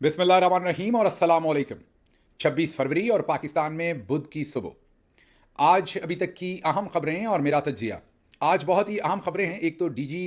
बिस्मिल्लाहिर्रहमानिर्रहीम और अस्सलाम वालेकुम। 26 फरवरी और पाकिस्तान में बुध की सुबह। आज अभी तक की अहम खबरें और मेरा तज्जिया। आज बहुत ही अहम खबरें हैं। एक तो डीजी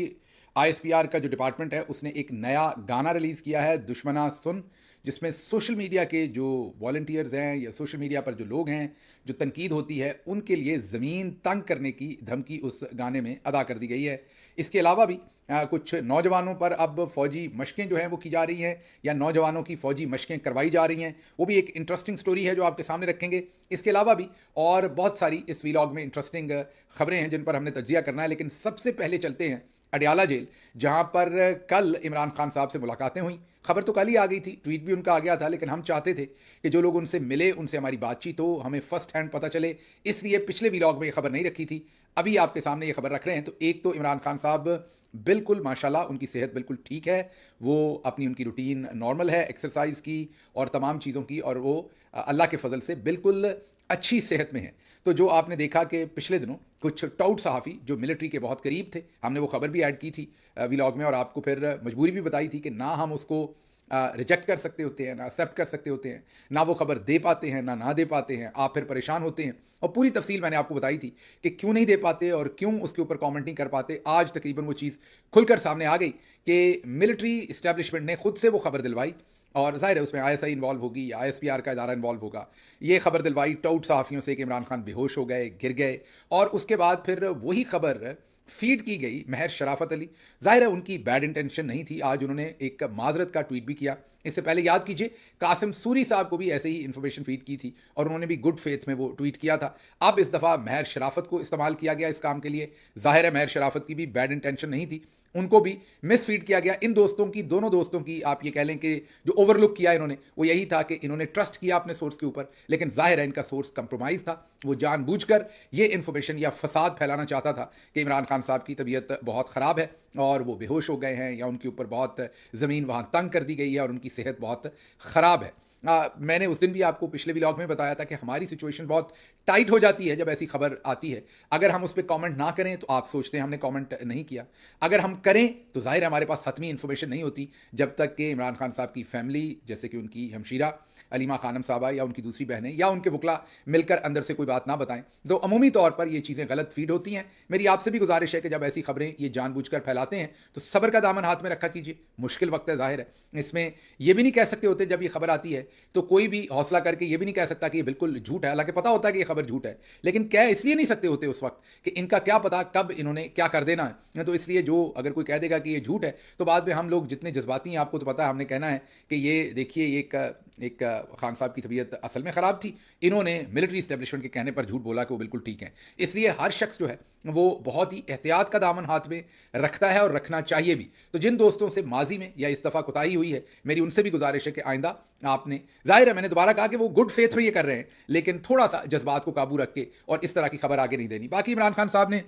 आईएसपीआर का जो डिपार्टमेंट है उसने एक नया गाना रिलीज़ किया है, दुश्मना सुन, जिसमें सोशल मीडिया के जो वॉलंटियर्स हैं या सोशल मीडिया पर जो लोग हैं, जो तनकीद होती है, उनके लिए ज़मीन तंग करने की धमकी उस गाने में अदा कर दी गई है। इसके अलावा भी कुछ नौजवानों पर अब फ़ौजी मशकें जो हैं वो की जा रही हैं, या नौजवानों की फ़ौजी मशकें करवाई जा रही हैं। वो भी एक इंटरेस्टिंग स्टोरी है जो आपके सामने रखेंगे। इसके अलावा भी और बहुत सारी इस वीलॉग में इंटरेस्टिंग खबरें हैं जिन पर हमने तज्जिया करना है। लेकिन सबसे पहले चलते हैं अडयाला जेल, जहां पर कल इमरान खान साहब से मुलाकातें हुई। खबर तो कल ही आ गई थी, ट्वीट भी उनका आ गया था, लेकिन हम चाहते थे कि जो लोग उनसे मिले उनसे हमारी बातचीत हो, हमें फर्स्ट हैंड पता चले, इसलिए पिछले व्लॉग में ये खबर नहीं रखी थी। अभी आपके सामने ये खबर रख रहे हैं। तो एक तो इमरान खान साहब बिल्कुल माशाल्लाह, उनकी सेहत बिल्कुल ठीक है। वो अपनी उनकी रूटीन नॉर्मल है एक्सरसाइज की और तमाम चीज़ों की, और वो अल्लाह के फजल से बिल्कुल अच्छी सेहत में है। तो जो आपने देखा कि पिछले दिनों कुछ टाउट सहाफ़ी जो मिलिट्री के बहुत करीब थे, हमने वो खबर भी ऐड की थी व्लॉग में, और आपको फिर मजबूरी भी बताई थी कि ना हम उसको रिजेक्ट कर सकते होते हैं, ना एक्सेप्ट कर सकते होते हैं, ना वो खबर दे पाते हैं, ना दे पाते हैं। आप फिर परेशान होते हैं, और पूरी तफसील मैंने आपको बताई थी कि क्यों नहीं दे पाते और क्यों उसके ऊपर कमेंट नहीं कर पाते। आज तकरीबन वो चीज़ खुलकर सामने आ गई कि मिलिट्री इस्टेब्लिशमेंट ने खुद से वो खबर दिलवाई, और जाहिर है उसमें आईएसआई इन्वॉल्व होगी या आईएसपीआर का इदारा इन्वॉल्व होगा। ये खबर दिलवाई टाउट सहाफ़ियों से कि इमरान खान बेहोश हो गए, गिर गए, और उसके बाद फिर वही खबर फीड की गई महर शराफत अली। जाहिर है उनकी बैड इंटेंशन नहीं थी। आज उन्होंने एक माजरत का ट्वीट भी किया। इससे पहले याद कीजिए कासिम सूरी साहब को भी ऐसे ही इन्फॉर्मेशन फीड की थी, और उन्होंने भी गुड फेथ में वो ट्वीट किया था। अब इस दफ़ा महर शराफत को इस्तेमाल किया गया इस काम के लिए। जाहिर है महर शराफत की भी बैड इंटेंशन नहीं थी, उनको भी मिस फीड किया गया। इन दोस्तों की, दोनों दोस्तों की, आप ये कह लें कि जो ओवरलुक किया इन्होंने, वो यही था कि इन्होंने ट्रस्ट किया अपने सोर्स के ऊपर, लेकिन जाहिर है इनका सोर्स कंप्रोमाइज़ था। वो जानबूझकर ये इन्फॉर्मेशन या फसाद फैलाना चाहता था कि इमरान खान साहब की तबीयत बहुत ख़राब है और वो बेहोश हो गए हैं, या उनके ऊपर बहुत ज़मीन वहाँ तंग कर दी गई है और उनकी सेहत बहुत ख़राब है। मैंने उस दिन भी आपको पिछले व्लॉग में बताया था कि हमारी सिचुएशन बहुत टाइट हो जाती है जब ऐसी खबर आती है। अगर हम उस पर कमेंट ना करें तो आप सोचते हैं हमने कमेंट नहीं किया, अगर हम करें तो जाहिर है हमारे पास हतमी इन्फॉर्मेशन नहीं होती जब तक कि इमरान खान साहब की फैमिली, जैसे कि उनकी हमशीरा अलीमा खानम साहबा या उनकी दूसरी बहनें या उनके वकला मिलकर अंदर से कोई बात ना बताएं। तो अमूमी तौर पर ये चीज़ें गलत फीड होती हैं। मेरी आपसे भी गुजारिश है कि जब ऐसी खबरें ये जानबूझकर फैलाते हैं तो सब्र का दामन हाथ में रखा कीजिए। मुश्किल वक्त है, जाहिर है इसमें ये भी नहीं कह सकते होते जब ये खबर आती है तो कोई भी हौसला करके ये भी नहीं कह सकता कि ये बिल्कुल झूठ है, हालांकि पता होता है कि ये खबर झूठ है, लेकिन कह इसलिए नहीं सकते होते उस वक्त कि इनका क्या पता कब इन्होंने क्या कर देना है। तो इसलिए जो अगर कोई कह देगा कि ये झूठ है तो बाद में हम लोग जितने जज्बाती हैं, आपको तो पता है, हमने कहना है कि ये देखिए एक खान साहब की तबीयत असल में ख़राब थी, इन्होंने मिलिट्री इस्टेब्लिशमेंट के कहने पर झूठ बोला कि वो बिल्कुल ठीक है। इसलिए हर शख्स जो है वो बहुत ही एहतियात का दामन हाथ में रखता है और रखना चाहिए भी। तो जिन दोस्तों से माजी में या इस दफ़ा कोताही हुई है, मेरी उनसे भी गुजारिश है कि आइंदा आपने, जाहिर है मैंने दोबारा कहा कि वो गुड फेथ में ये कर रहे हैं, लेकिन थोड़ा सा जज्बात को काबू रख के और इस तरह की खबर आगे नहीं देनी। बाकी इमरान खान साहब ने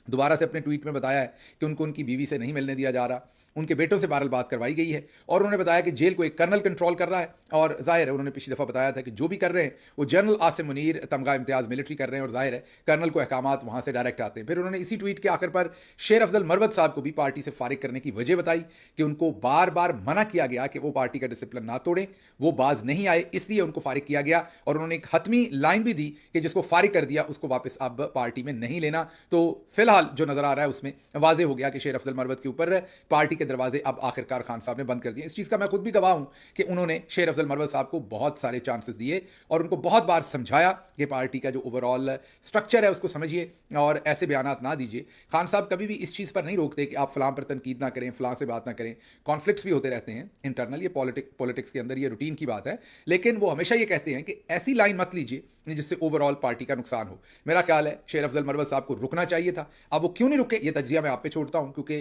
दोबारा से अपने ट्वीट में बताया है कि उनको उनकी बीवी से नहीं मिलने दिया जा रहा, उनके बेटों से बहरहाल बात करवाई गई है, और उन्होंने बताया कि जेल को एक कर्नल कंट्रोल कर रहा है। और जाहिर है उन्होंने पिछली दफ़ा बताया था कि जो भी कर रहे हैं वो जनरल आसिम मुनीर तमगा इम्तियाज़ मिलिट्री कर रहे हैं, और जाहिर है कर्नल को अहकामात वहाँ से डायरेक्ट आते हैं। फिर उन्होंने इसी ट्वीट के आखिर पर शेर अफजल मरवत साहब को भी पार्टी से फारिग करने की वजह बताई कि उनको बार बार मना किया गया कि वो पार्टी का डिसिप्लिन ना तोड़ें, वो बाज नहीं आए, इसलिए उनको फारिग किया गया। और उन्होंने एक हतमी लाइन भी दी कि जिसको फारिग कर दिया उसको वापस अब पार्टी में नहीं लेना। तो फिलहाल जो नजर आ रहा है उसमें वाजे हो गया कि शेर अफजल मरवत के ऊपर पार्टी के दरवाजे अब आखिरकार खान साहब ने बंद कर दिए। इस चीज़ का मैं खुद भी गवाह हूं कि उन्होंने शेर अफजल मरवत साहब को बहुत सारे चांसेस दिए और उनको बहुत बार समझाया कि पार्टी का जो ओवरऑल स्ट्रक्चर है उसको समझिए और ऐसे बयानात ना दीजिए। खान साहब कभी भी इस चीज़ पर नहीं रोकते कि आप फलां पर तनकीद ना करें, फलां से बात ना करें। कॉन्फ्लिक्ट्स भी होते रहते हैं इंटरनल, ये पॉलिटिक्स के अंदर ये रूटीन की बात है, लेकिन वो हमेशा ये कहते हैं कि ऐसी लाइन मत लीजिए जिससे ओवरऑल पार्टी का नुकसान हो। मेरा ख्याल है शेर अफजल मरवत साहब को रुकना चाहिए था। अब वो क्यों नहीं रुके, ये तज्जिया मैं आप पे छोड़ता हूं, क्योंकि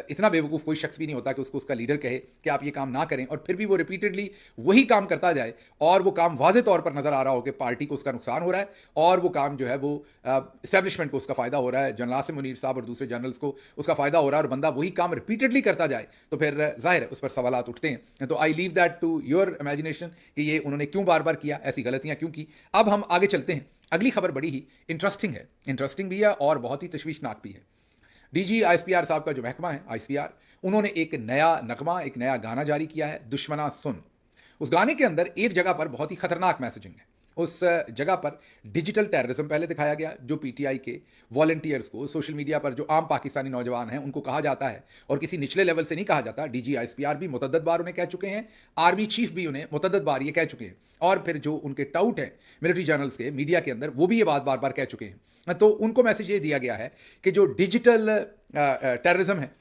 इतना बेवकूफ़ कोई शख्स भी नहीं होता कि उसको उसका लीडर कहे कि आप ये काम ना करें और फिर भी वो रिपीटेडली वही काम करता जाए और वो काम वाज़े तौर पर नजर आ रहा हो कि पार्टी को उसका नुकसान हो रहा है और वो काम जो है वो इस्टेब्लिशमेंट को उसका फ़ायदा हो रहा है, जनरल आसिम मुनीर साहब और दूसरे जनरल्स को उसका फ़ायदा हो रहा है, और बंदा वही काम रिपीटेडली करता जाए तो फिर जाहिर है उस पर सवालात उठते हैं। तो I leave that to your imagination कि ये उन्होंने क्यों बार बार किया, ऐसी गलतियां क्यों की। अब हम आगे चलते हैं। अगली खबर बड़ी ही इंटरेस्टिंग भी है और बहुत ही तशवीशनाक भी है। डीजी आईएसपीआर साहब का जो महकमा है आईएसपीआर, उन्होंने एक नया नगमा, एक नया गाना जारी किया है, दुश्मना सुन। उस गाने के अंदर एक जगह पर बहुत ही खतरनाक मैसेजिंग है। उस जगह पर डिजिटल टेररिज्म पहले दिखाया गया, जो पीटीआई के वॉलंटियर्स को सोशल मीडिया पर जो आम पाकिस्तानी नौजवान हैं उनको कहा जाता है, और किसी निचले लेवल से नहीं कहा जाता। डीजी आईएसपीआर भी मुतद्दद बार उन्हें कह चुके हैं, आर्मी चीफ भी उन्हें मुतद्दद बार ये कह चुके हैं, और फिर जो उनके टाउट हैं मिलिट्री जर्नल्स के मीडिया के अंदर, वो भी ये बात बार बार कह चुके हैं। तो उनको मैसेज ये दिया गया है कि जो डिजिटल टेररिज्म है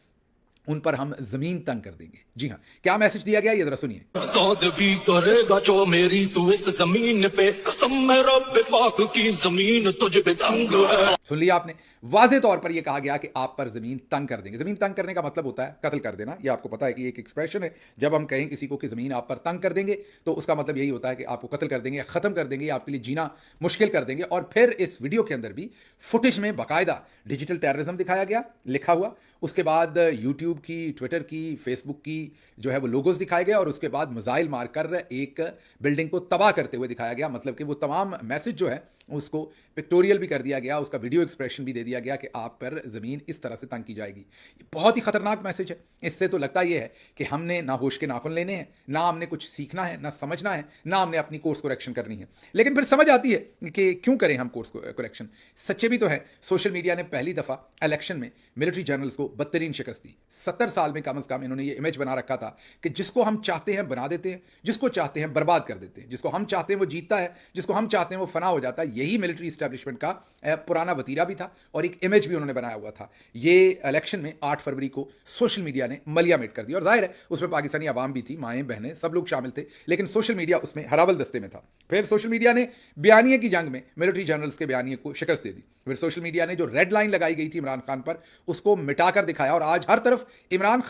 उन पर हम जमीन तंग कर देंगे। जी हाँ, क्या मैसेज दिया गया ये जरा सुनिए। सौद भी करेगा जो मेरी तू इस जमीन पे, कसम है रब पाक की जमीन तुझ पे तंग है। सुन लिया आपने, वाजे तौर पर यह कहा गया कि आप पर जमीन तंग कर देंगे। जमीन तंग करने का मतलब होता है कत्ल कर देना। यह आपको पता है कि एक एक्सप्रेशन है, जब हम कहें किसी को कि जमीन आप पर तंग कर देंगे तो उसका मतलब यही होता है कि आपको कत्ल कर देंगे, खत्म कर देंगे, आपके लिए जीना मुश्किल कर देंगे। और फिर इस वीडियो के अंदर भी फुटेज में बाकायदा डिजिटल टेररिज्म दिखाया गया लिखा हुआ। उसके बाद यूट्यूब की, ट्विटर की, फेसबुक की जो है वो लोगोज दिखाए गए, और उसके बाद मिसाइल मारकर एक बिल्डिंग को तबाह करते हुए दिखाया गया। मतलब कि वो तमाम मैसेज जो है उसको पिक्टोरियल भी कर दिया गया, उसका वीडियो एक्सप्रेशन भी दे दिया गया कि आप पर ज़मीन इस तरह से तंग की जाएगी। ये बहुत ही खतरनाक मैसेज है। इससे तो लगता यह है कि हमने ना होश के नाखुन लेने हैं, ना हमने कुछ सीखना है, ना समझना है, ना हमने अपनी कोर्स करेक्शन करनी है। लेकिन फिर समझ आती है कि क्यों करें हम कोर्स करेक्शन। सच्चे भी तो है, सोशल मीडिया ने पहली दफ़ा इलेक्शन में मिलिट्री जर्नल्स को बदतरीन शिकस्त दी। 70 साल में कम अज़ कम इन्होंने ये इमेज बना रखा था कि जिसको हम चाहते हैं बना देते हैं, जिसको चाहते हैं बर्बाद कर देते हैं, जिसको हम चाहते हैं वो जीतता है, जिसको हम चाहते हैं वो फना हो जाता है। यही मिलिट्री एस्टैब्लिशमेंट का पुराना वतीरा भी था, और एक इमेज भी उन्होंने बनाया हुआ था। ये इलेक्शन में 8 फरवरी को सोशल मीडिया ने मलियामेट कर दिया, और जाहिर है उसमें पाकिस्तानी आवाम भी थी, माएँ बहनें सब लोग शामिल थे, लेकिन सोशल मीडिया उसमें हरावल दस्ते में था। फिर सोशल मीडिया ने बयानिए की जंग में मिलिट्री जर्नल्स के बयानिए को शिकस्त दे दी। फिर सोशल मीडिया ने जो रेड लाइन लगाई गई थी इमरान खान पर, उसको मिटाकर दिखाया, और आज हर तरफ इमरान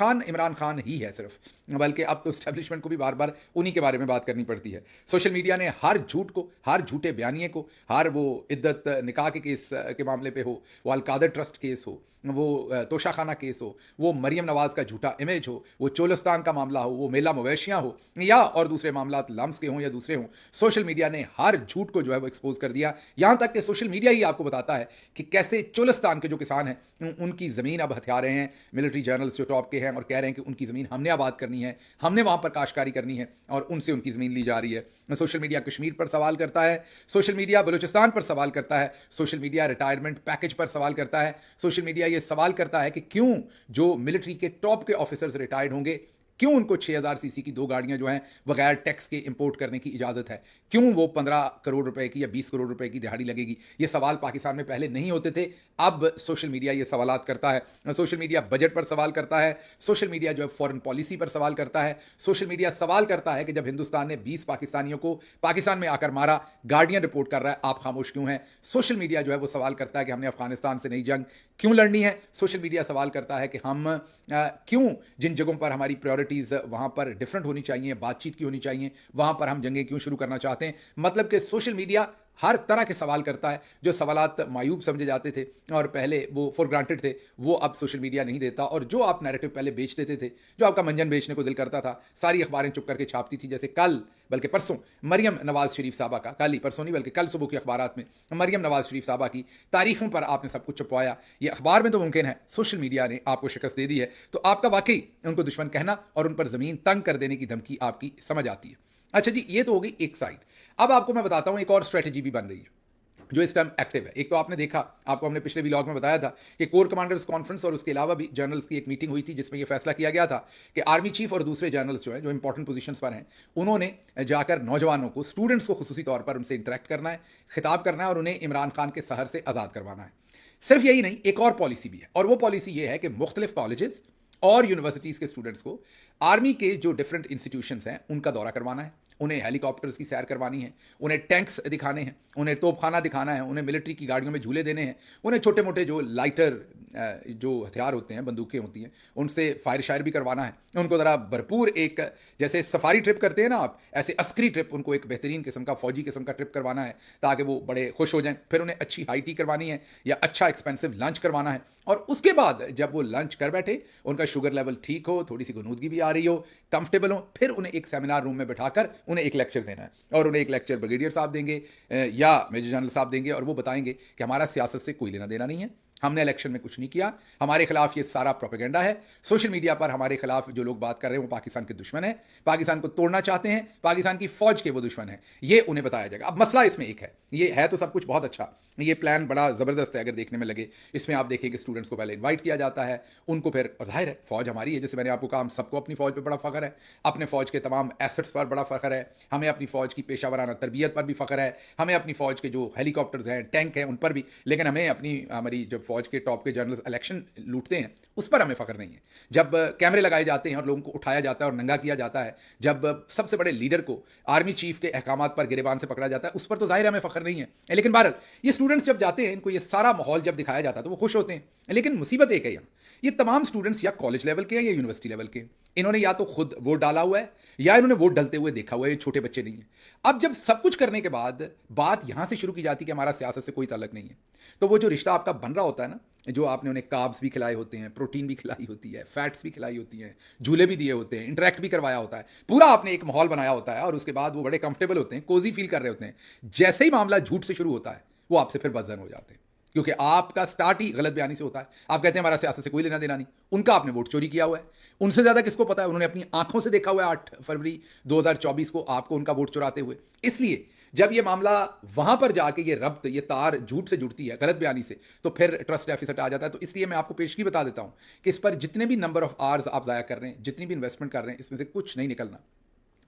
खान ही है सिर्फ, बल्कि अब तो एस्टैब्लिशमेंट को भी बार बार उन्हीं के बारे में बात करनी पड़ती है। सोशल मीडिया ने हर झूठ को, हर झूठे बयानिए को, हर वो इद्दत निकाह के केस के मामले पे हो, वो अलकादर ट्रस्ट केस हो, वो तोशाखाना केस हो, वो मरियम नवाज का झूठा इमेज हो, वो चोलिस्तान का मामला हो, वो मेला मवेशियाँ हो, या और दूसरे मामला लम्स के हों या दूसरे हों, सोशल मीडिया ने हर झूठ को जो है वो एक्सपोज कर दिया। यहाँ तक कि सोशल मीडिया ही आपको बताता है कि कैसे चोलिस्तान के जो किसान हैं उनकी ज़मीन अब हथिया रहे हैं मिलिट्री जर्नल्स जो टॉप के हैं, और कह रहे हैं कि उनकी ज़मीन हमने आबाद करनी है, हमने वहाँ पर काश्तकारी करनी है, और उनसे उनकी ज़मीन ली जा रही है। सोशल मीडिया कश्मीर पर सवाल करता है, सोशल मीडिया बलूचिस्तान पर सवाल करता है, सोशल मीडिया रिटायरमेंट पैकेज पर सवाल करता है, सोशल मीडिया ये सवाल करता है कि क्यों जो मिलिट्री के टॉप के ऑफिसर्स रिटायर्ड होंगे, क्यों उनको 6000 सीसी की 2 गाड़ियां जो हैं बगैर टैक्स के इंपोर्ट करने की इजाज़त है, क्यों वो 15 करोड़ रुपए की या 20 करोड़ रुपए की दिहाड़ी लगेगी। ये सवाल पाकिस्तान में पहले नहीं होते थे, अब सोशल मीडिया ये सवालात करता है। सोशल मीडिया बजट पर सवाल करता है, सोशल मीडिया जो है फॉरेन पॉलिसी पर सवाल करता है, सोशल मीडिया सवाल करता है कि जब हिंदुस्तान ने 20 पाकिस्तानियों को पाकिस्तान में आकर मारा, गार्डियन रिपोर्ट कर रहा है, आप खामोश क्यों हैं। सोशल मीडिया जो है वो सवाल करता है कि हमने अफगानिस्तान से नई जंग क्यों लड़नी है। सोशल मीडिया सवाल करता है कि हम क्यों जिन जगहों पर हमारी प्रायोरिटीज़ वहाँ पर डिफरेंट होनी चाहिए, बातचीत की होनी चाहिए, वहाँ पर हम जंगें क्यों शुरू करना चाहते हैं। मतलब कि सोशल मीडिया हर तरह के सवाल करता है। जो सवालात मायूब समझे जाते थे और पहले वो फॉर ग्रांटेड थे, वो अब सोशल मीडिया नहीं देता। और जो आप नैरेटिव पहले बेच देते थे, जो आपका मंजन बेचने को दिल करता था, सारी अखबारें चुप करके छापती थी। जैसे कल बल्कि परसों मरियम नवाज शरीफ साहबा का, कल ही परसों नहीं बल्कि कल सुबह के अखबारात में मरियम नवाज शरीफ साहबा की तारीफों पर आपने सब कुछ छुपवाया। ये अखबार में तो मुमकिन है, सोशल मीडिया ने आपको शिकस्त दे दी है, तो आपका वाकई उनको दुश्मन कहना और उन पर ज़मीन तंग कर देने की धमकी आपकी समझ आती है। अच्छा जी, ये तो हो गई एक साइड। अब आपको मैं बताता हूँ एक और स्ट्रेटेजी भी बन रही है जो इस टाइम एक्टिव है। एक तो आपने देखा, आपको हमने पिछले व्लॉग में बताया था कि कोर कमांडर्स कॉन्फ्रेंस और उसके अलावा भी जनरल्स की एक मीटिंग हुई थी जिसमें यह फैसला किया गया था कि आर्मी चीफ और दूसरे जनरल्स जो हैं, जो इंपॉर्टेंट पोजीशंस पर हैं, उन्होंने जाकर नौजवानों को, स्टूडेंट्स को खुसूसी तौर पर उनसे इंटरेक्ट करना है, खिताब करना है और उन्हें इमरान खान के सहर से आज़ाद करवाना है। सिर्फ यही नहीं, एक और पॉलिसी भी है, और वो पॉलिसी ये है कि मुख्तलिफ कॉलेजेस और यूनिवर्सिटीज़ के स्टूडेंट्स को आर्मी के जो डिफरेंट इंस्टीट्यूशंस हैं उनका दौरा करवाना है, उन्हें हेलीकॉप्टर्स की सैर करवानी है, उन्हें टैंक्स दिखाने हैं, उन्हें तोपखाना दिखाना है, उन्हें मिलिट्री की गाड़ियों में झूले देने हैं, उन्हें छोटे मोटे जो लाइटर जो हथियार होते हैं, बंदूकें होती हैं, उनसे फायर शायर भी करवाना है। उनको ज़रा भरपूर एक, जैसे सफारी ट्रिप करते हैं ना आप, ऐसे अस्करी ट्रिप, उनको एक बेहतरीन किस्म का फौजी किस्म का ट्रिप करवाना है ताकि वो बड़े खुश हो जाएं। फिर उन्हें अच्छी हाई टी करवानी है या अच्छा एक्सपेंसिव लंच करवाना है, और उसके बाद जब वो लंच कर बैठे, उनका शुगर लेवल ठीक हो, थोड़ी सी गुनूदगी भी आ रही हो, कंफर्टेबल हो, फिर उन्हें एक सेमिनार रूम में बिठाकर उन्हें एक लेक्चर देना है। और उन्हें एक लेक्चर ब्रिगेडियर साहब देंगे या मेजर जनरल साहब देंगे, और वो बताएंगे कि हमारा सियासत से कोई लेना देना नहीं है, ہم نے الیکشن میں کچھ نہیں کیا. ہمارے خلاف یہ سارا پروپیگنڈا ہے. سوشل میڈیا پر ہمارے خلاف جو لوگ بات کر رہے ہیں وہ پاکستان کے دشمن ہیں, پاکستان کو توڑنا چاہتے ہیں, پاکستان کی فوج کے وہ دشمن ہیں. یہ انہیں بتایا جائے گا. اب مسئلہ اس میں ایک ہے, یہ ہے تو سب کچھ بہت اچھا, یہ پلان بڑا زبردست ہے اگر دیکھنے میں لگے. اس میں آپ دیکھیں کہ اسٹوڈنٹس کو پہلے انوائٹ کیا جاتا ہے, ان کو پھر, اور ظاہر ہے فوج ہماری ہے, جیسے میں نے آپ کو کہا ہم سب کو اپنی فوج پہ بڑا فخر ہے, اپنے فوج کے تمام ایسٹس پر بڑا فخر ہے, ہمیں اپنی فوج کی پیشہ ورانہ تربیت پر بھی فخر ہے, ہمیں اپنی فوج کے جو ہیلی کاپٹرز ہیں, ٹینک ہیں, ان پر بھی. لیکن ہمیں ہماری جب فوج کے ٹاپ کے جنرلز الیکشن لوٹتے ہیں اس پر ہمیں فخر نہیں ہے. جب کیمرے لگائے جاتے ہیں اور لوگوں کو اٹھایا جاتا ہے اور ننگا کیا جاتا ہے, جب سب سے بڑے لیڈر کو آرمی چیف کے احکامات پر گریبان سے پکڑا جاتا ہے, اس پر تو ظاہر ہمیں فخر نہیں ہے. لیکن بہرحال یہ اسٹوڈنٹس جب جاتے ہیں, ان کو یہ سارا ماحول جب دکھایا جاتا ہے تو وہ خوش ہوتے ہیں. لیکن مصیبت ایک ہے یہاں, یہ تمام اسٹوڈنٹس یا کالج لیول کے ہیں یا یونیورسٹی لیول کے ہیں. انہوں نے یا تو خود ووٹ ڈالا ہوا ہے یا انہوں نے ووٹ ڈلتے ہوئے دیکھا ہوا ہے. یہ چھوٹے بچے نہیں ہیں. اب جب سب کچھ کرنے کے بعد بات یہاں سے شروع کی جاتی ہے کہ ہمارا سیاست سے کوئی تعلق نہیں ہے, تو وہ جو رشتہ آپ کا بن رہا ہوتا ہے نا, جو آپ نے انہیں کاربس بھی کھلائے ہوتے ہیں, پروٹین بھی کھلائی ہوتی ہے, فیٹس بھی کھلائی ہوتی ہیں, جھولے بھی دیے ہوتے ہیں, انٹریکٹ بھی کروایا ہوتا ہے, پورا آپ نے ایک ماحول بنایا ہوتا ہے, اور اس کے بعد وہ بڑے کمفرٹیبل ہوتے ہیں, کوزی فیل کر رہے ہوتے ہیں. جیسے ہی معاملہ جھوٹ سے شروع ہوتا ہے وہ آپ سے پھر بدظن ہو جاتے ہیں, کیونکہ آپ کا سٹارٹ ہی غلط بیانی سے ہوتا ہے. آپ کہتے ہیں ہمارا سیاست سے کوئی لینا دینا نہیں. ان کا آپ نے ووٹ چوری کیا ہوا ہے. ان سے زیادہ کس کو پتا ہے, انہوں نے اپنی آنکھوں سے دیکھا ہوا ہے 8 فروری 2024 کو آپ کو ان کا ووٹ چراتے ہوئے. اس لیے جب یہ معاملہ وہاں پر جا کے یہ ربط, یہ تار جھوٹ سے جڑتی ہے, غلط بیانی سے, تو پھر ٹرسٹ ڈیفیسٹ آ جاتا ہے. تو اس لیے میں آپ کو پیشگی بتا دیتا ہوں کہ اس پر جتنے بھی نمبر آف آورز آپ ضائع کر رہے ہیں, جتنی بھی انویسٹمنٹ کر رہے ہیں, اس میں سے کچھ نہیں نکلنا.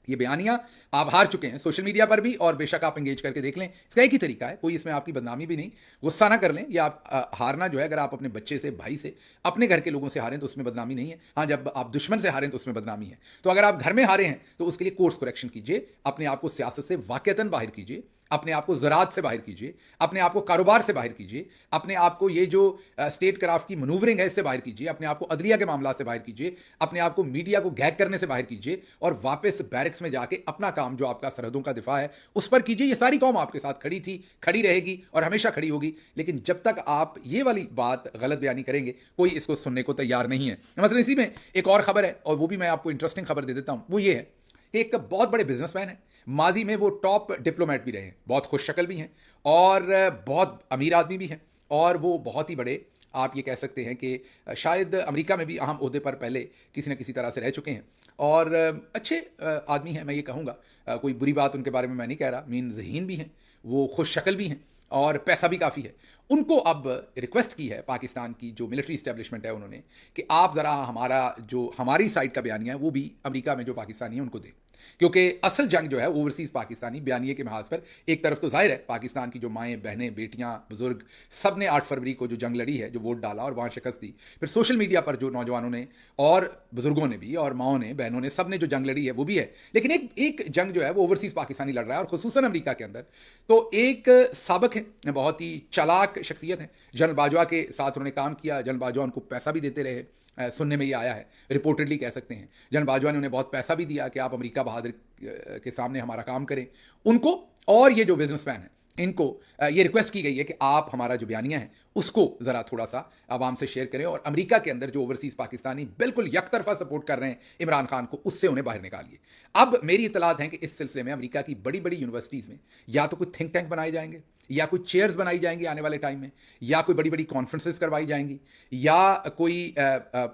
یہ بیانیاں آپ ہار چکے ہیں سوشل میڈیا پر بھی, اور بے شک آپ انگیج کر کے دیکھ لیں. اس کا ایک ہی طریقہ ہے, کوئی اس میں آپ کی بدنامی بھی نہیں. غصہ نہ کر لیں, یا آپ ہارنا جو ہے, اگر آپ اپنے بچے سے, بھائی سے, اپنے گھر کے لوگوں سے ہاریں تو اس میں بدنامی نہیں ہے. ہاں, جب آپ دشمن سے ہاریں تو اس میں بدنامی ہے. تو اگر آپ گھر میں ہارے ہیں تو اس کے لیے کورس کریکشن کیجیے, اپنے آپ کو سیاست سے واقعتاً باہر کیجیے, اپنے آپ کو زراعت سے باہر کیجیے, اپنے آپ کو کاروبار سے باہر کیجیے, اپنے آپ کو یہ جو اسٹیٹ کرافٹ کی منوورنگ ہے اس سے باہر کیجیے, اپنے آپ کو عدلیہ کے معاملات سے باہر کیجیے, اپنے آپ کو میڈیا کو گیگ کرنے سے باہر کیجیے, اور واپس بیرکس میں جا کے اپنا کام جو آپ کا سرحدوں کا دفاع ہے اس پر کیجیے. یہ ساری قوم آپ کے ساتھ کھڑی تھی, کھڑی رہے گی اور ہمیشہ کھڑی ہوگی. لیکن جب تک آپ یہ والی بات غلط بیانی کریں گے, کوئی اس کو سننے کو تیار نہیں ہے. مثلا اسی میں ایک اور خبر ہے, اور وہ بھی میں آپ کو انٹرسٹنگ خبر دے دیتا ہوں. وہ یہ ہے کہ ایک بہت بڑے بزنس مین ہیں, ماضی میں وہ ٹاپ ڈپلومیٹ بھی رہے ہیں, بہت خوش شکل بھی ہیں, اور بہت امیر آدمی بھی ہیں, اور وہ بہت ہی بڑے, آپ یہ کہہ سکتے ہیں کہ شاید امریکہ میں بھی اہم عہدے پر پہلے کسی نہ کسی طرح سے رہ چکے ہیں, اور اچھے آدمی ہیں, میں یہ کہوں گا. کوئی بری بات ان کے بارے میں نہیں کہہ رہا. مین ذہین بھی ہیں, وہ خوش شکل بھی ہیں, اور پیسہ بھی کافی ہے. ان کو اب ریکویسٹ کی ہے پاکستان کی جو ملٹری اسٹیبلشمنٹ ہے انہوں نے, کہ آپ ذرا ہماری سائڈ کا بیانیہ ہے وہ بھی امریکہ میں جو پاکستانی ہیں ان کو دیں. کیونکہ اصل جنگ جو ہے اوورسیز پاکستانی بیانیے کے محاذ پر, ایک طرف تو ظاہر ہے پاکستان کی جو مائیں, بہنیں, بیٹیاں, بزرگ, سب نے 8 فروری کو جو جنگ لڑی ہے, جو ووٹ ڈالا اور وہاں شکست دی. پھر سوشل میڈیا پر جو نوجوانوں نے, اور بزرگوں نے بھی, اور ماؤں نے, بہنوں نے, سب نے جو جنگ لڑی ہے وہ بھی ہے. لیکن ایک جنگ جو ہے وہ اوورسیز پاکستانی لڑ رہا ہے, اور خصوصاً امریکہ کے اندر. تو ایک سابق ہے, بہت ہی چالاک شخصیت ہے, جنرل باجوہ کے ساتھ انہوں نے کام کیا. جنرل باجوہ ان کو پیسہ بھی دیتے رہے, سننے میں یہ آیا ہے, رپورٹڈلی کہہ سکتے ہیں. جنرل باجوہ نے انہیں بہت پیسہ بھی دیا کہ آپ امریکہ بہادر کے سامنے ہمارا کام کریں ان کو. اور یہ جو بزنس مین ہیں ان کو یہ ریکویسٹ کی گئی ہے کہ آپ ہمارا جو بیانیہ ہے اس کو ذرا تھوڑا سا عوام سے شیئر کریں, اور امریکہ کے اندر جو اوورسیز پاکستانی بالکل یک طرفہ سپورٹ کر رہے ہیں عمران خان کو, اس سے انہیں باہر نکالیے. اب میری اطلاعات ہیں کہ اس سلسلے میں امریکہ کی بڑی بڑی یونیورسٹیز میں یا تو کوئی تھنک ٹینک بنائے جائیں گے, یا کوئی چیئرز بنائی جائیں گی آنے والے ٹائم میں, یا کوئی بڑی بڑی کانفرنسز کروائی جائیں گی, یا کوئی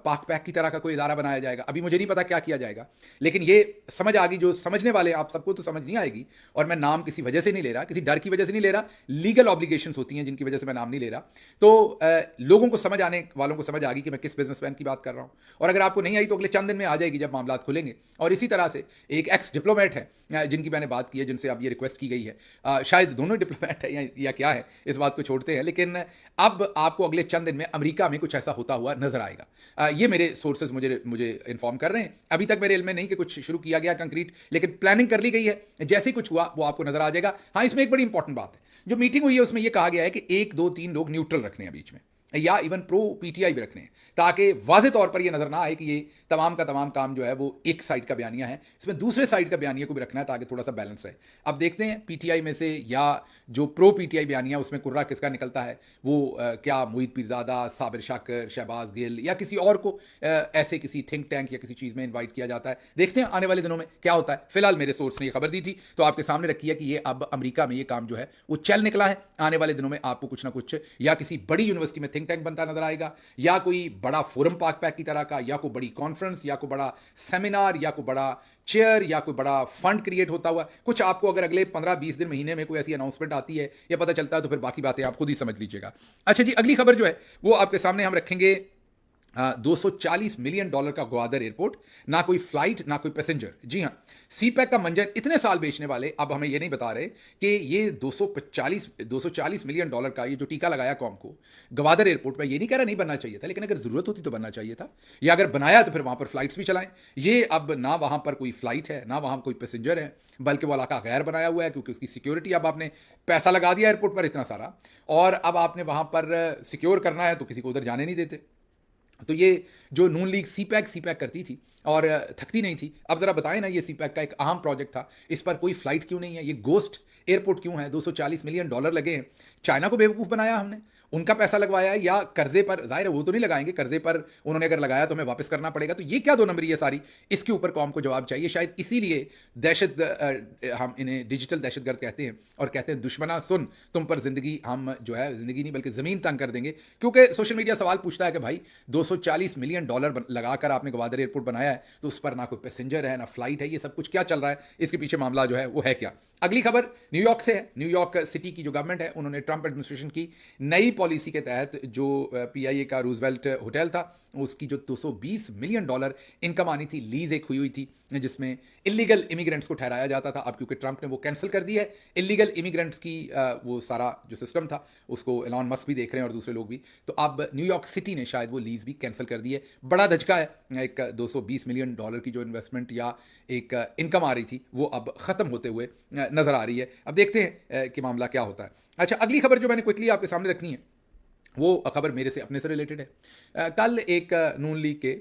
پاک پیک کی طرح کا کوئی ادارہ بنایا جائے گا. ابھی مجھے نہیں پتا کیا کیا جائے گا, لیکن یہ سمجھ آ گئی, جو سمجھنے والے ہیں آپ سب کو تو سمجھ نہیں آئے گی. اور میں نام کسی وجہ سے نہیں لے رہا, کسی ڈر کی وجہ سے نہیں لے رہا, لیگل آبلیگیشنز ہوتی ہیں جن کی وجہ سے میں نام نہیں لے رہا. تو لوگوں کو سمجھ آنے والوں کو سمجھ آ گئی کہ میں کس بزنس مین کی بات کر رہا ہوں. اور اگر آپ کو نہیں آئی تو اگلے چند دن میں آ جائے گی جب معاملات کھلیں گے. اور اسی طرح سے ایک ایکس ڈپلومیٹ ہے جن کی میں نے بات کی ہے, جن سے اب یہ ریکویسٹ کی گئی ہے, شاید دونوں ڈپلومیٹ ہیں یا کیا ہے, اس بات کو چھوڑتے ہیں. لیکن اب آپ کو اگلے چند دن میں امریکہ میں کچھ ایسا ہوتا ہوا نظر آئے گا. یہ میرے سورسز مجھے انفارم کر رہے ہیں. ابھی تک میرے علم میں نہیں کہ کچھ شروع کیا گیا کنکریٹ, لیکن پلاننگ کر لی گئی ہے. جیسے ہی کچھ ہوا وہ آپ کو نظر آ جائے گا. ہاں, اس میں ایک بڑی انپورٹنٹ بات ہے, جو میٹنگ ہوئی ہے اس میں یہ کہا گیا ہے کہ 1 2 3 لوگ نیوٹرل رکھنے ہیں بیچ میں, یا even pro P T I بھی رکھنے ہیں, تاکہ واضح طور پر یہ نظر نہ آئے کہ یہ تمام کا تمام کام جو ہے وہ ایک سائڈ کا بیانیہ ہے. اس میں دوسرے سائڈ کا بیانیہ کو بھی رکھنا ہے تاکہ تھوڑا سا بیلنس رہے. اب دیکھتے ہیں پی ٹی آئی میں سے, یا جو پرو پی ٹی آئی بیانیہ اس میں کرا کس کا نکلتا ہے, وہ کیا محیط پیرزادہ, صابر شاکر, شہباز گل, یا کسی اور کو ایسے کسی تھنک ٹینک یا کسی چیز میں انوائٹ کیا جاتا ہے. دیکھتے ہیں آنے والے دنوں میں کیا ہوتا ہے. فی الحال میرے سورس نے یہ خبر دی تھی تو آپ کے سامنے رکھی ہے کہ یہ اب امریکہ میں یہ کام جو ہے وہ چل نکلا ہے. آنے والے دنوں میں آپ کو کچھ نہ کچھ یا کسی بڑی یونیورسٹی میں تھنک थिंक टैंक बनता नजर आएगा, या कोई बड़ा फोरम पाक पैक की तरह का, या कोई बड़ी कॉन्फ्रेंस, या कोई बड़ा सेमिनार, या कोई बड़ा चेयर, या कोई बड़ा फंड क्रिएट होता हुआ कुछ आपको अगर अगले 15-20 दिन महीने में कोई ऐसी अनाउंसमेंट आती है या पता चलता है तो फिर बाकी बातें आप खुद ही समझ लीजिएगा। अच्छा जी, अगली खबर जो है वो आपके सामने हम रखेंगे। $240 मिलियन का ग्वादर एयरपोर्ट, ना कोई फ्लाइट ना कोई पैसेंजर। जी हाँ, सीपैक का मंजर इतने साल बेचने वाले अब हमें ये नहीं बता रहे कि ये $240 मिलियन का ये जो टीका लगाया कौम को ग्वादर एयरपोर्ट पर, ये नहीं कह रहा नहीं बनना चाहिए था, लेकिन अगर जरूरत होती तो बनना चाहिए था, या अगर बनाया तो फिर वहां पर फ्लाइट्स भी चलाएं। ये अब ना वहां पर कोई फ्लाइट है ना वहां कोई पैसेंजर है, बल्कि वो इलाका गैर बनाया हुआ है, क्योंकि उसकी सिक्योरिटी अब आपने पैसा लगा दिया एयरपोर्ट पर इतना सारा, और अब आपने वहां पर सिक्योर करना है तो किसी को उधर जाने नहीं देते। तो ये जो नून लीग सीपैक करती थी और थकती नहीं थी, अब जरा बताएं ना, ये सीपैक का एक अहम प्रोजेक्ट था, इस पर कोई फ्लाइट क्यों नहीं है, ये गोस्ट एयरपोर्ट क्यों है, $240 मिलियन लगे हैं, चाइना को बेवकूफ़ बनाया हमने, उनका पैसा लगवाया है, या कर्जे पर, जाहिर है वो तो नहीं लगाएंगे, कर्जे पर उन्होंने अगर लगाया तो हमें वापस करना पड़ेगा, तो ये क्या दो नंबरी है सारी, इसके ऊपर कौम को जवाब चाहिए। शायद इसीलिए हम इन्हें डिजिटल दहशतगर्द कहते हैं, और कहते हैं दुश्मना सुन, तुम पर जिंदगी, हम जो है जिंदगी नहीं बल्कि जमीन तंग कर देंगे, क्योंकि सोशल मीडिया सवाल पूछता है कि भाई $240 मिलियन लगाकर आपने ग्वादर एयरपोर्ट बनाया है, तो उस पर ना कोई पैसेंजर है ना फ्लाइट है, ये सब कुछ क्या चल रहा है, इसके पीछे मामला जो है वो है क्या। अगली खबर न्यूयॉर्क से है। न्यूयॉर्क सिटी की जो गवर्नमेंट है, उन्होंने ट्रंप एडमिनिस्ट्रेशन की नई पॉलिसी के तहत जो पीआईए का रूजवेल्ट होटल था, उसकी जो $220 मिलियन इनकम आनी थी, लीज एक हुई थी जिसमें इलीगल इमिग्रेंट्स को ठहराया जाता था, अब क्योंकि ट्रंप ने वो कैंसिल कर दी है, इलीगल इमिग्रेंट्स की वो सारा जो सिस्टम था उसको एलॉन मस्क भी देख रहे हैं और दूसरे लोग भी, तो अब न्यूयॉर्क सिटी ने शायद वो लीज भी कैंसिल कर दी है। बड़ा धचका है, एक $220 मिलियन की जो इन्वेस्टमेंट या एक इनकम आ रही थी वो अब ख़त्म होते हुए नज़र आ रही है। अब देखते हैं कि मामला क्या होता है। अच्छा, अगली खबर जो मैंने क्विकली आपके सामने रखनी है वो खबर मेरे से अपने से रिलेटेड है। कल एक नून लीग के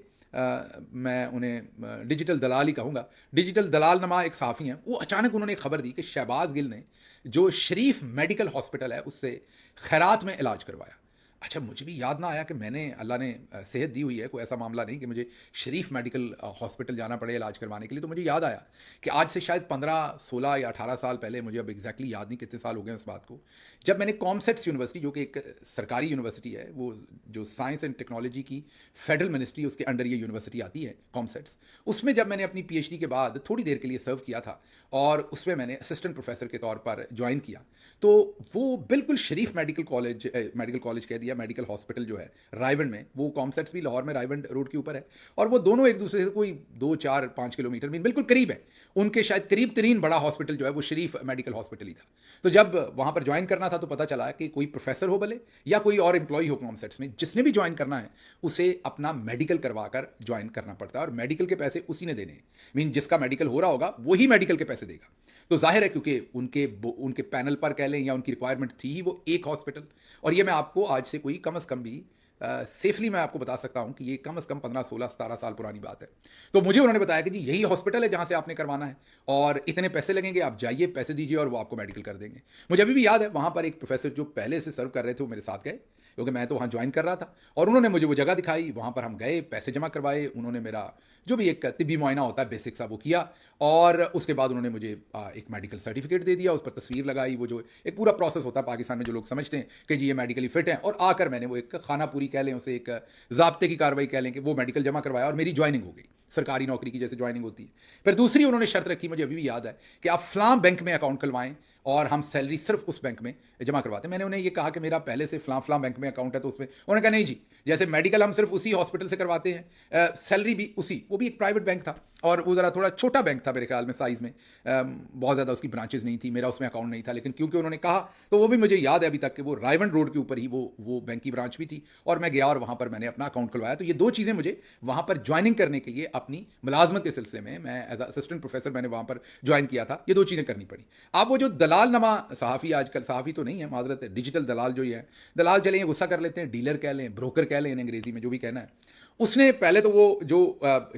मैं उन्हें डिजिटल दलाल ही कहूँगा, डिजिटल दलाल नमा एक साफ़ी हैं, वो अचानक उन्होंने एक खबर दी कि शहबाज गिल ने जो शरीफ मेडिकल हॉस्पिटल है उससे खैरात में इलाज करवाया। अच्छा, मुझे भी याद ना आया कि मैंने, अल्लाह ने सेहत दी हुई है, कोई ऐसा मामला नहीं कि मुझे शरीफ मेडिकल हॉस्पिटल जाना पड़े इलाज करवाने के लिए, तो मुझे याद आया कि आज से शायद 15, 16 या 18 साल पहले, मुझे अब एग्जैक्टली याद नहीं कितने साल हो गए इस बात को, जब मैंने कॉमसेट्स यूनिवर्सिटी, जो कि एक सरकारी यूनिवर्सिटी है, वो जो साइंस एंड टेक्नोलॉजी की फेडरल मिनिस्ट्री, उसके अंडर ये यूनिवर्सिटी आती है कॉमसेट्स, उसमें जब मैंने अपनी पीएचडी के बाद थोड़ी देर के लिए सर्व किया था और उसमें मैंने असिस्टेंट प्रोफेसर के तौर पर ज्वाइन किया, तो वो बिल्कुल शरीफ मेडिकल कॉलेज कह दिया, मेडिकल हॉस्पिटल जो है रायवंड में, वो कॉमसेट्स भी लाहौर में रायवंड रोड के ऊपर है, और वो दोनों एक दूसरे से कोई 2, 4, 5 किलोमीटर में बिल्कुल करीब है। उनके शायद करीब तरीन बड़ा हॉस्पिटल जो है वो शरीफ मेडिकल हॉस्पिटल ही था। तो जब वहां पर ज्वाइन करना था तो पता चला कि कोई प्रोफेसर हो भले या कोई और एम्प्लॉय हो कॉमसेट्स में, जिसने भी ज्वाइन करना है उसे अपना मेडिकल करवा कर ज्वाइन करना पड़ता है, और मेडिकल के पैसे उसी ने देने हैं। मीन जिसका मेडिकल हो रहा होगा वही मेडिकल के पैसे देगा। तो जाहिर है क्योंकि उनके पैनल पर कह लें या उनकी रिक्वायरमेंट थी ही वो एक हॉस्पिटल, और ये मैं आपको आज से कोई कम से कम भी सेफली मैं आपको बता सकता हूं कि ये कम से कम 15, 16, 17 साल पुरानी बात है। तो मुझे उन्होंने बताया कि जी यही हॉस्पिटल है जहां से आपने करवाना है और इतने पैसे लगेंगे, आप जाइए पैसे दीजिए और वो आपको मेडिकल कर देंगे। मुझे अभी भी याद है, वहां पर एक प्रोफेसर जो पहले से सर्व कर रहे थे वो मेरे साथ गए, क्योंकि मैं तो वहाँ ज्वाइन कर रहा था, और उन्होंने मुझे वो जगह दिखाई, वहाँ पर हम गए, पैसे जमा करवाए, उन्होंने मेरा जो भी एक तिब्बी मुआयना होता है बेसिक सा वो किया, और उसके बाद उन्होंने मुझे एक मेडिकल सर्टिफिकेट दे दिया, उस पर तस्वीर लगाई, वो जो एक पूरा प्रोसेस होता है पाकिस्तान में जो लोग समझते हैं कि जी ये मेडिकली फिट है, और आकर मैंने वो एक खाना पूरी कह लें, उसे एक ज़ाब्ते की कार्रवाई कह लें कि वो मेडिकल जमा करवाया और मेरी ज्वाइनिंग हो गई, सरकारी नौकरी की जैसे ज्वाइनिंग होती है। फिर दूसरी उन्होंने शर्त रखी, मुझे अभी भी याद है, कि आप फलां बैंक में अकाउंट खुलवाएं और हम सैलरी सिर्फ उस बैंक में जमा करवाते हैं। मैंने उन्हें ये कहा कि मेरा पहले से फलां बैंक में अकाउंट है, तो उसमें उन्होंने कहा नहीं जी, जैसे मेडिकल हम सिर्फ उसी हॉस्पिटल से करवाते हैं, सैलरी भी उसी, वो भी एक प्राइवेट बैंक था और वो ज़रा थोड़ा छोटा बैंक था मेरे ख्याल में साइज़ में, बहुत ज़्यादा उसकी ब्रांचेज नहीं थी, मेरा उसमें अकाउंट नहीं था, लेकिन क्योंकि उन्होंने कहा तो वो भी मुझे याद है अभी तक कि वो रायवंड रोड के ऊपर ही वो बैंक की ब्रांच भी थी, और मैं गया और वहाँ पर मैंने अपना अकाउंट खुलवाया। तो ये दो चीज़ें मुझे वहाँ पर ज्वाइनिंग करने के लिए अपनी मुलाजमत के सिलसिले में, मैं एज असिस्टेंट प्रोफेसर मैंने वहाँ पर ज्वाइन किया था, ये दो चीज़ें करनी पड़ी। आप वो जो दलाल नमा सहाफ़ी, आजकल सहाफ़ी तो नहीं है माजरत है, डिजिटल दलाल जो ही है, दलाल चले गुस्सा कर लेते हैं, डीलर कह लें, ब्रोकर कह लें, अंग्रेजी में जो भी कहना है, उसने पहले तो वो जो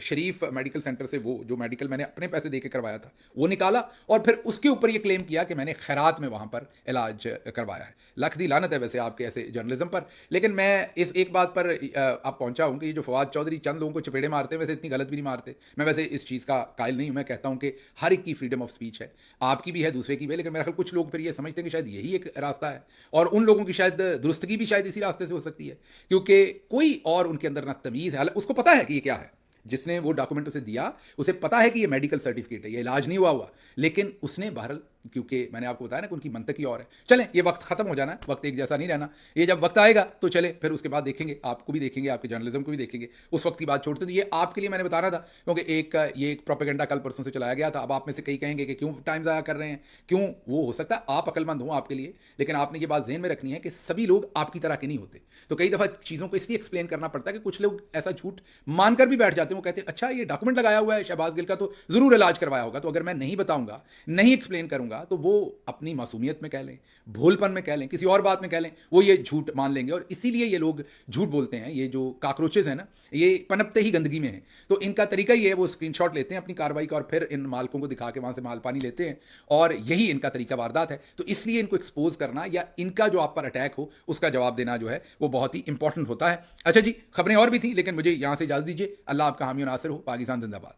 शरीफ मेडिकल सेंटर से वो जो मेडिकल मैंने अपने पैसे दे के करवाया था वो निकाला, और फिर उसके ऊपर ये क्लेम किया कि मैंने खैरात में वहाँ पर इलाज करवाया है। लख दी लानत है वैसे आपके ऐसे जर्नलिज्म पर, लेकिन मैं इस एक बात पर आप पहुँचा हूँ कि ये जो फवाद चौधरी चंद लोगों को चपेड़े मारते हैं, वैसे इतनी गलत भी नहीं मारते। मैं वैसे इस चीज़ का कायल नहीं हूँ, मैं कहता हूँ कि हर एक की फ्रीडम ऑफ स्पीच है, आपकी भी है, दूसरे की भी है, लेकिन मेरा ख्याल कुछ लोग फिर ये समझते हैं कि शायद यही एक रास्ता है, और उन लोगों की शायद दुरुस्तगी भी शायद इसी रास्ते से हो सकती है, क्योंकि कोई और उनके अंदर ना तमीज़ है। उसको पता है कि ये क्या है, जिसने वो डॉक्यूमेंट उसे दिया उसे पता है कि ये मेडिकल सर्टिफिकेट है, ये इलाज नहीं हुआ, लेकिन उसने बहरहाल, क्योंकि मैंने आपको बताया ना कि उनकी मंतक ही और है। चलें, ये वक्त खत्म हो जाना है, वक्त एक जैसा नहीं रहना, ये जब वक्त आएगा तो चले फिर उसके बाद देखेंगे, आपको भी देखेंगे, आपके जर्नलिज्म को भी देखेंगे, उस वक्त की बात छोड़ते। तो ये आपके लिए मैंने बताना था, क्योंकि ये एक प्रोपेगेंडा कल परसों से चलाया गया था। अब आप में से कई कहेंगे कि क्यों टाइम ज़ाया कर रहे हैं, क्यों, वो हो सकता है आप अक्लमंद हो आपके लिए, लेकिन आपने ये बात ज़हन में रखनी है कि सभी लोग आपकी तरह के नहीं होते। तो कई दफ़ा चीज़ों को इसलिए एक्सप्लेन करना पड़ता है कि कुछ लोग ऐसा झूठ मानकर भी बैठ जाते हैं, वो कहते हैं अच्छा ये डॉक्यूमेंट लगाया हुआ है शहबाज गिल का, तो ज़रूर इलाज करवाया होगा। तो अगर मैं नहीं बताऊंगा, नहीं एक्सप्लेन करूंगा, तो वो अपनी मासूमियत में कह लें, भोलपन में कह लें, किसी और बात में कह लें, वो ये झूठ मान लेंगे, और इसीलिए ये लोग झूठ बोलते हैं। ये जो काकरोचेज हैं ना, ये पनपते ही गंदगी में हैं। तो इनका तरीका ये है, वो स्क्रीनशॉट लेते हैं अपनी कार्रवाई का और फिर इन मालकों को दिखा के वहाँ से माल पानी लेते हैं, और यही इनका तरीका वारदात है। तो इसलिए इनको एक्सपोज करना या इनका जो आप पर अटैक हो उसका जवाब देना जो है वो बहुत ही इंपॉर्टेंट होता है। अच्छा जी, खबरें और भी थी, लेकिन मुझे यहाँ से इजाज़त दीजिए। अल्लाह आपका हामी और नासिर हो। पाकिस्तान जिंदाबाद।